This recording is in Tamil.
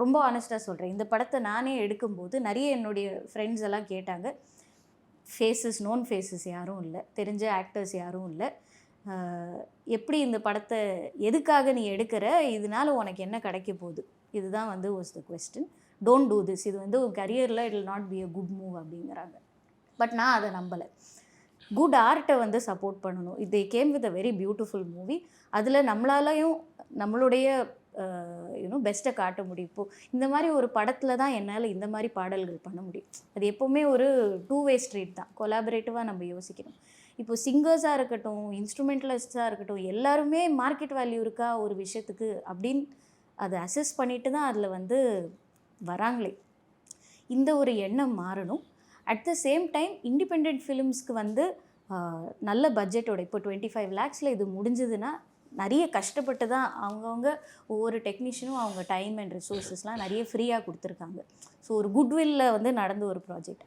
ரொம்ப ஆனஸ்ட்டாக சொல்கிறேன், இந்த படத்தை நானே எடுக்கும்போது நிறைய என்னுடைய ஃப்ரெண்ட்ஸ் எல்லாம் கேட்டாங்க. நோன் ஃபேஸஸ் யாரும் இல்லை, தெரிஞ்ச ஆக்டர்ஸ் யாரும் இல்லை. எப்படி இந்த படத்தை எதுக்காக நீ எடுக்கிற, இதனால உனக்கு என்ன கிடைக்க போகுது, இதுதான் வந்து was the question. Don't do this, இது வந்து உன் கரியரில் it will not be a good move அப்படிங்கிறாங்க. பட் நான் அதை நம்பலை. குட் ஆர்ட்டை வந்து சப்போர்ட் பண்ணணும். இது came with a very beautiful movie. அதில் நம்மளாலையும் நம்மளுடைய பெஸ்ட்டை காட்ட முடியும். இப்போது இந்த மாதிரி ஒரு படத்தில் தான் என்னால் இந்த மாதிரி பாடல்கள் பண்ண முடியும். அது எப்போவுமே ஒரு டூ வே ஸ்ட்ரீட் தான், கொலாபரேட்டிவாக நம்ம யோசிக்கணும். இப்போ சிங்கர்ஸாக இருக்கட்டும், இன்ஸ்ட்ருமெண்டலிஸ்டாக இருக்கட்டும், எல்லாருமே மார்க்கெட் வேல்யூ இருக்கா ஒரு விஷயத்துக்கு அப்படின்னு அதை அசஸ் பண்ணிட்டு தான் அதில் வந்து வராங்களே. இந்த ஒரு எண்ணம் மாறணும். At the same time independent ஃபிலிம்ஸ்க்கு வந்து நல்ல பட்ஜெட்டோட, இப்போ 25 lakhஸில் இது முடிஞ்சதுன்னா நிறைய கஷ்டப்பட்டு தான் அவங்கவுங்க ஒவ்வொரு டெக்னீஷியனும் அவங்க டைம் அண்ட் ரிசோர்ஸஸ்லாம் நிறைய ஃப்ரீயாக கொடுத்துருக்காங்க. ஸோ ஒரு குட்வில்ல வந்து நடந்த ஒரு ப்ராஜெக்ட்.